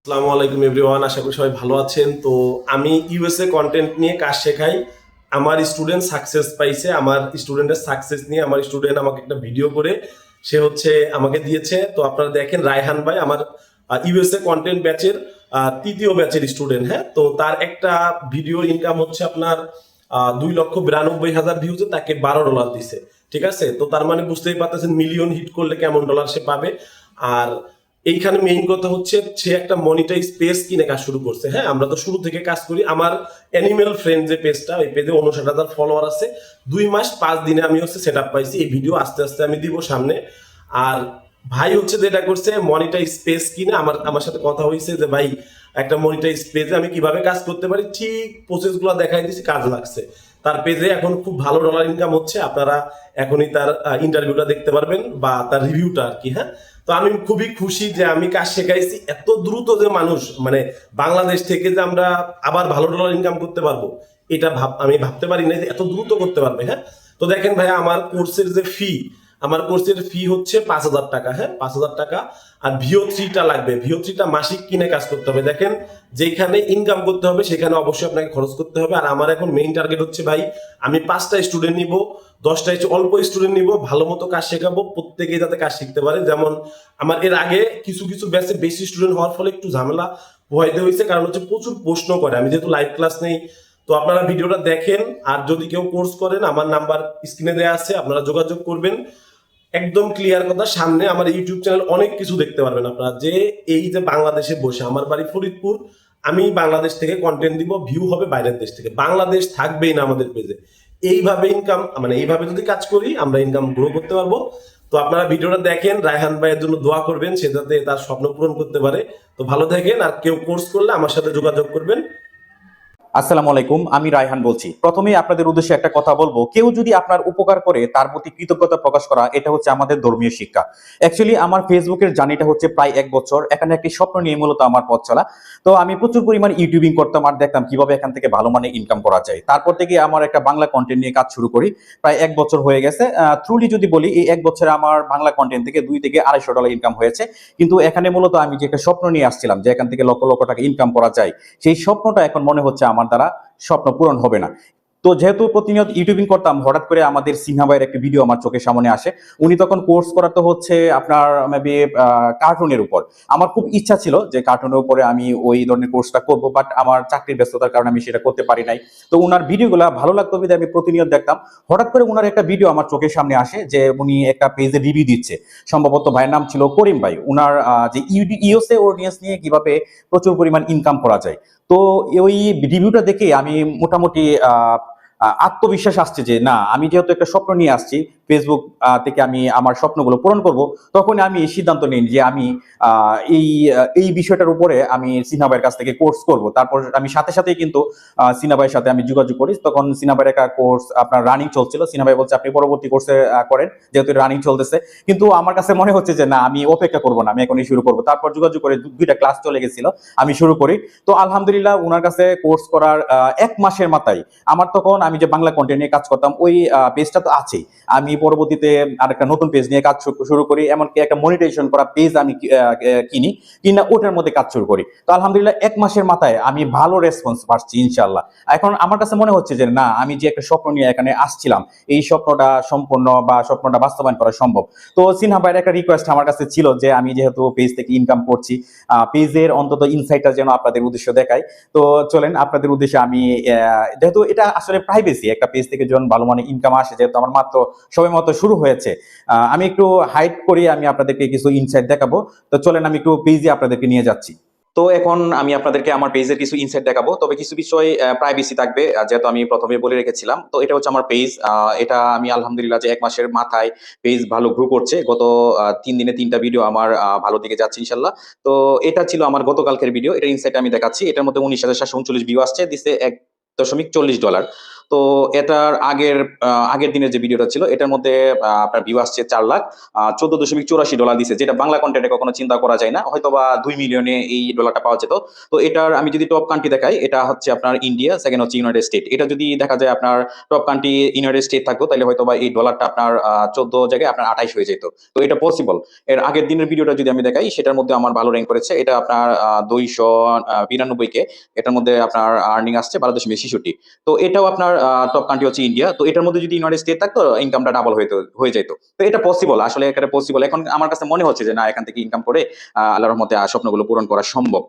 আসসালামু আলাইকুম এভরিওয়ান, আশা করি সবাই ভালো আছেন। তো আমি ইউএসএ কন্টেন্ট নিয়ে কাজ শেখাই। আমার স্টুডেন্ট সাকসেস পাইছে। আমার স্টুডেন্টের সাকসেস নিয়ে আমার স্টুডেন্ট আমাকে একটা ভিডিও করে সে আমাকে দিয়েছে। তো আপনারা দেখেন, রায়হান ভাই আমার ইউএসএ কন্টেন্ট ব্যাচের তৃতীয় ব্যাচের স্টুডেন্ট। হ্যাঁ, তো তার একটা ভিডিও ইনকাম হচ্ছে আপনার 2,92,000 ভিউজে তাকে $12 দিছে। ঠিক আছে, তো তার মানে বুঝতেই পারতেছেন মিলিয়ন হিট করলে কেমন ডলার সে পাবে। আর এইখানে মেইন কথা হচ্ছে সে একটা মনিটাইজ পেজ কিনে কাজ শুরু করছে। হ্যাঁ, আমরা তো শুরু থেকে কাজ করি। আমার অ্যানিমেল ফ্রেন্ড যে পেজটা, ওই পেজে 59,000 ফলোয়ার আছে। 2 মাস 5 দিনে আমি সেট আপ পাইছি। এই ভিডিও আস্তে আস্তে আমি দিব সামনে। আর ভাই যেটা করছে মনিটাইজ পেজ কিনে আমার আমার সাথে কথা হয়েছে যে ভাই একটা মনিটাইজ পেজে আমি কিভাবে কাজ করতে পারি, ঠিক প্রসেস গুলো দেখাই দিচ্ছি, কাজ লাগছে। তার পেজে এখন খুব ভালো ডলার ইনকাম হচ্ছে। আপনারা এখনই তার ইন্টারভিউটা দেখতে পারবেন বা তার রিভিউটা আর কি। হ্যাঁ, তো আমি খুবই খুশি যে আমি কাজ শেখাইছি এত দ্রুত, যে মানুষ মানে বাংলাদেশ থেকে যে আমরা আবার ভালো ডলার ইনকাম করতে পারবো, এটা আমি ভাবতে পারি না যে এত দ্রুত করতে পারবে। হ্যাঁ, তো দেখেন ভাই, আমার কোর্সের ফি হচ্ছে 5,000 টাকা। হ্যাঁ, 5,000 টাকা। আর ভিও 3টা লাগবে। ভিও 3টা মাসিক কিনে কাজ করতে হবে। দেখেন, যেখানে ইনকাম করতে হবে সেখানে অবশ্যই আপনাকে খরচ করতে হবে। আর আমার এখন মেইন টার্গেট হচ্ছে ভাই, আমি 5টা স্টুডেন্ট নিব, 10টা অল্প স্টুডেন্ট নিব, ভালো মতো কাজ শেখাবো, প্রত্যেকেই যাতে কাজ শিখতে পারে। যেমন আমার এর আগে কিছু কিছু ব্যাচে বেশি স্টুডেন্ট হওয়ার ফলে একটু ঝামেলা পোহাইতে হয়েছে, কারণ প্রচুর প্রশ্ন করে। আমি যেহেতু লাইভ ক্লাস নেই, তো আপনারা ভিডিওটা দেখেন। আর যদি কেউ কোর্স করেন, আমার নাম্বার স্ক্রিনে দেওয়া আছে, আপনারা যোগাযোগ করবেন। একদম ক্লিয়ার কথা, সামনে আমার ইউটিউব চ্যানেল অনেক কিছু দেখতে পারবেন আপনারা। যে এই যে বাংলাদেশে বসে, আমার বাড়ি ফরিদপুর, আমি বাংলাদেশ থেকে কন্টেন্ট দিব, ভিউ হবে বাইরের দেশ থেকে, বাংলাদেশ থাকবেই না আমাদের পেজে। এইভাবে ইনকাম, মানে এইভাবে যদি কাজ করি আমরা ইনকাম গ্রো করতে পারবো। তো আপনারা ভিডিওটা দেখেন, রায়হান ভাইয়ের জন্য দোয়া করবেন, সে যাতে তার স্বপ্ন পূরণ করতে পারে। তো ভালো থাকেন। আর কেউ কোর্স করলে আমার সাথে যোগাযোগ করবেন। আসসালামু আলাইকুম, আমি রায়হান বলছি। প্রথমেই আপনাদের উদ্দেশ্যে একটা কথা বলবো, কেউ যদি আপনার উপকার করে তার প্রতি কৃতজ্ঞতা প্রকাশ করা, এটা হচ্ছে আমাদের ধর্মীয় শিক্ষা। অ্যাকচুয়ালি আমার ফেসবুকের জার্নিটা হচ্ছে প্রায় 1 বছর। এখানে একটি স্বপ্ন নিয়ে মূলত আমার পথ চলা। তো আমি প্রচুর পরিমাণ ইউটিউবিং করতাম আর দেখতাম কিভাবে এখান থেকে ভালো মানে ইনকাম করা যায়। তারপর থেকে আমার একটা বাংলা কন্টেন্ট নিয়ে কাজ শুরু করি। প্রায় 1 বছর হয়ে গেছে। থ্রুলি যদি বলি, এই 1 বছরে আমার বাংলা কন্টেন্ট থেকে $200 থেকে $250 ইনকাম হয়েছে। কিন্তু এখানে মূলত আমি যে একটা স্বপ্ন নিয়ে আসছিলাম যে এখান থেকে লক্ষ লক্ষ টাকা ইনকাম করা যায়, সেই স্বপ্নটা এখন মনে হচ্ছে আমার দ্বারা স্বপ্ন পূরণ হবে না। তো যেহেতু প্রতিনিয়ত ইউটিউবিং করতাম, হঠাৎ করে আমাদের সিনহা ভাইয়ের একটা ভিডিও আমার চোখের সামনে আসে। উনি তখন কোর্স করাতে হচ্ছে আপনার মেবি কার্টুনের উপর। আমার খুব ইচ্ছা ছিল যে কার্টুনের উপরে আমি ওই ধরনের কোর্সটা করবো, বাট আমার চাকরির ব্যস্ততার কারণে আমি সেটা করতে পারি নাই। তো উনার ভিডিওগুলো ভালো লাগতো বিধায় আমি প্রতিনিয়ত দেখতাম। হঠাৎ করে উনার একটা ভিডিও আমার চোখের সামনে আসে যে উনি একটা পেজে রিভিউ দিচ্ছে। সম্ভবত ভাইয়ের নাম ছিল করিম ভাই। উনার যে ইউএসএ অডিয়েন্স নিয়ে কিভাবে প্রচুর পরিমাণ ইনকাম করা যায়। তো ওই রিভিউটা দেখে আমি মোটামুটি আত্মবিশ্বাস আসছে যে না, আমি যেহেতু একটা স্বপ্ন নিয়ে আসছি ফেসবুক থেকে, আমি আমার স্বপ্নগুলো পূরণ করব। তখন আমি এই সিদ্ধান্ত নিই যে আমি এই বিষয়টার উপরে আমি সিনহা ভাইয়ের কাছ থেকে কোর্স করব। তারপর আমি সাথে সাথেই কিন্তু সিনহা ভাইয়ের সাথে আমি যোগাযোগ করি। তখন সিনহা ভাইয়ের একটা কোর্স আপনার রানিং চলছিল। সিনহা ভাই বলছে আপনি পরবর্তী কোর্সে করেন, যেহেতু রানিং চলতেছে। কিন্তু আমার কাছে মনে হচ্ছে যে না, আমি অপেক্ষা করবো না, আমি এখনই শুরু করবো। তারপর যোগাযোগ করে 2টা ক্লাস চলে গেছিল, আমি শুরু করি। তো আলহামদুলিল্লাহ ওনার কাছে কোর্স করার 1 মাসের মাথায় আমার, তখন আমি যে বাংলা কন্টেন্ট নিয়ে কাজ করতাম ওই পেজটা তো আছেই, আমি পরবর্তীতে আরেকটা নতুন পেজ নিয়ে কাজ শুরু করি। এমনকি একটা মনিটাইজেশন করা পেজ আমি কিনা ওটার মধ্যে কাজ শুরু করি। তো আলহামদুলিল্লাহ 1 মাসের মাথায় আমি ভালো রেসপন্স পাচ্ছি ইনশাল্লাহ। এখন আমার কাছে মনে হচ্ছে যে না, আমি যে একটা স্বপ্ন নিয়ে এখানে আসছিলাম, এই স্বপ্নটা সম্পূর্ণ বা স্বপ্নটা বাস্তবায়ন করা সম্ভব। তো সিনহা ভাইয়ের একটা রিকোয়েস্ট আমার কাছে ছিল যে আমি যেহেতু পেজ থেকে ইনকাম করছি, পেজের অন্তত ইনসাইটটা যেন আপনাদের উদ্দেশ্য দেখায়। তো চলেন আপনাদের উদ্দেশ্যে আমি, যেহেতু এটা আসলে প্রাইভেসি, একটা পেজ থেকে যখন ভালো মানে ইনকাম আসে, যেহেতু আমার মাত্র সবে মাত্র শুরু হয়েছে, আমি একটু হাইড করি, আমি আপনাদেরকে কিছু ইনসাইট দেখাবো। তো চলেন আমি একটু পেজে আপনাদেরকে নিয়ে যাচ্ছি। তো এখন আমি আপনাদেরকে আমার পেজের কিছু ইনসাইট দেখাবো, তবে কিছু বিষয় প্রাইভেসি থাকবে, যেহেতু আমি প্রথমে বলে রেখেছিলাম। তো এটা হচ্ছে আমার পেজ। এটা আমি আলহামদুলিল্লাহ যে 1 মাসের মাথায় পেজ ভালো গ্রো করছে। গত 3 দিনে 3টা ভিডিও আমার ভালো দিকে যাচ্ছে ইনশাল্লাহ। তো এটা ছিল আমার গতকালকের ভিডিও। এটা ইনসাইট আমি দেখাচ্ছি। এটার মধ্যে 19,739 ভিউ আসছে, দিচ্ছে $1.40। তো এটার আগের দিনের যে ভিডিওটা ছিল এটার মধ্যে আপনার ভিউ আসছে 4,14.84 ডলার দিছে, যেটা বাংলা কন্টেন্টে কখনো চিন্তা করা যায় না, হয়তো বা 2 মিলিয়নে এই ডলারটা পাওয়া যেত। তো এটার আমি যদি টপ কান্ট্রি দেখাই, এটা হচ্ছে আপনার ইন্ডিয়া, সেকেন্ড হচ্ছে ইউনাইটেড স্টেট। এটা যদি দেখা যায় আপনার টপ কান্ট্রি ইউনাইটেড স্টেট থাকতো, তাহলে হয়তো বা এই ডলারটা আপনার 14 জায়গায় আপনার 28 হয়ে যেত। তো এটা পসিবল। এর আগের দিনের ভিডিওটা যদি আমি দেখাই, সেটার মধ্যে আমার ভালো র্যাঙ্ক করেছে, এটা আপনার 292K, এটার মধ্যে আপনার আর্নিং আসছে 12.66। তো এটাও আপনার টপ কান্ট্রি হচ্ছে ইন্ডিয়া। তো এটার মধ্যে যদি ইউনাইটেড স্টেট থাকতো, ইনকামটা ডাবল হয়ে যেত। তো এটা পসিবল, আসলে এখানে পসিবল। এখন আমার কাছে মনে হচ্ছে যে না, এখান থেকে ইনকাম করে আল্লাহর রহমতে স্বপ্নগুলো পূরণ করা সম্ভব।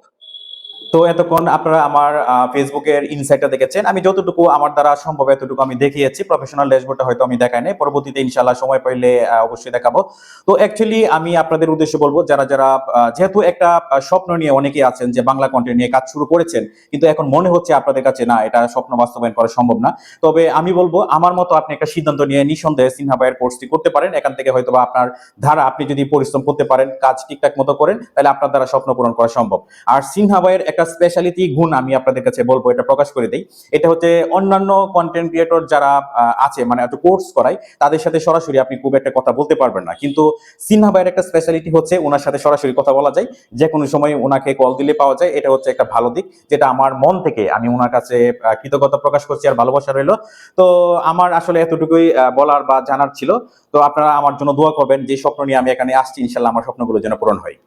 তো এতক্ষণ আপনারা আমার ফেসবুকের ইনসাইটটা দেখেছেন। আমি যতটুকু আমার দ্বারা সম্ভব এতটুকু আমি দেখিয়েছি। প্রফেশনাল ড্যাশবোর্ডটা হয়তো আমি দেখাই নাই, পরবর্তীতে ইনশাআল্লাহ সময় পাইলে অবশ্যই দেখাবো। তো অ্যাকচুয়ালি আমি আপনাদের উদ্দেশ্যে বলবো, যারা যারা যেহেতু একটা স্বপ্ন নিয়ে অনেকেই আছেন যে বাংলা কন্টেন্ট নিয়ে কাজ শুরু করেছেন, কিন্তু এখন মনে হচ্ছে আপনাদের কাছে না, এটা স্বপ্ন বাস্তবায়ন করা সম্ভব না। তবে আমি বলবো, আমার মতো আপনি একটা সিদ্ধান্ত নিয়ে নিঃসন্দেহে সিনহা ভাইয়ের কোর্সটি করতে পারেন। এখান থেকে হয়তো বা আপনার ধারা, আপনি যদি পরিশ্রম করতে পারেন, কাজ ঠিকঠাক মতো করেন, তাহলে আপনার দ্বারা স্বপ্ন পূরণ করা সম্ভব। আর সিনহা ভাইয়ের একটা স্পেশালিটি গুণ আমি আপনাদের কাছে বলবো, এটা প্রকাশ করে দেই। এটা হচ্ছে অন্যান্য কন্টেন্ট ক্রিয়েটর যারা আছে, মানে একটু কোর্স করায়, তাদের সাথে সরাসরি আপনি খুব একটা কথা বলতে পারবেন না, কিন্তু সিনহা ভাইয়ের একটা স্পেশালিটি হচ্ছে ওনার সাথে সরাসরি কথা বলা যায়, যে কোনো সময় ওনাকে কল দিলে পাওয়া যায়। এটা হচ্ছে একটা ভালো দিক, যেটা আমার মন থেকে আমি ওনার কাছে কৃতজ্ঞতা প্রকাশ করছি আর ভালোবাসা রইলো। তো আমার আসলে এতটুকুই বলার বা জানার ছিল। তো আপনারা আমার জন্য দোয়া করবেন, যে স্বপ্ন নিয়ে আমি এখানে আসছি, ইনশাল্লাহ আমার স্বপ্নগুলো যেন পূরণ হয়।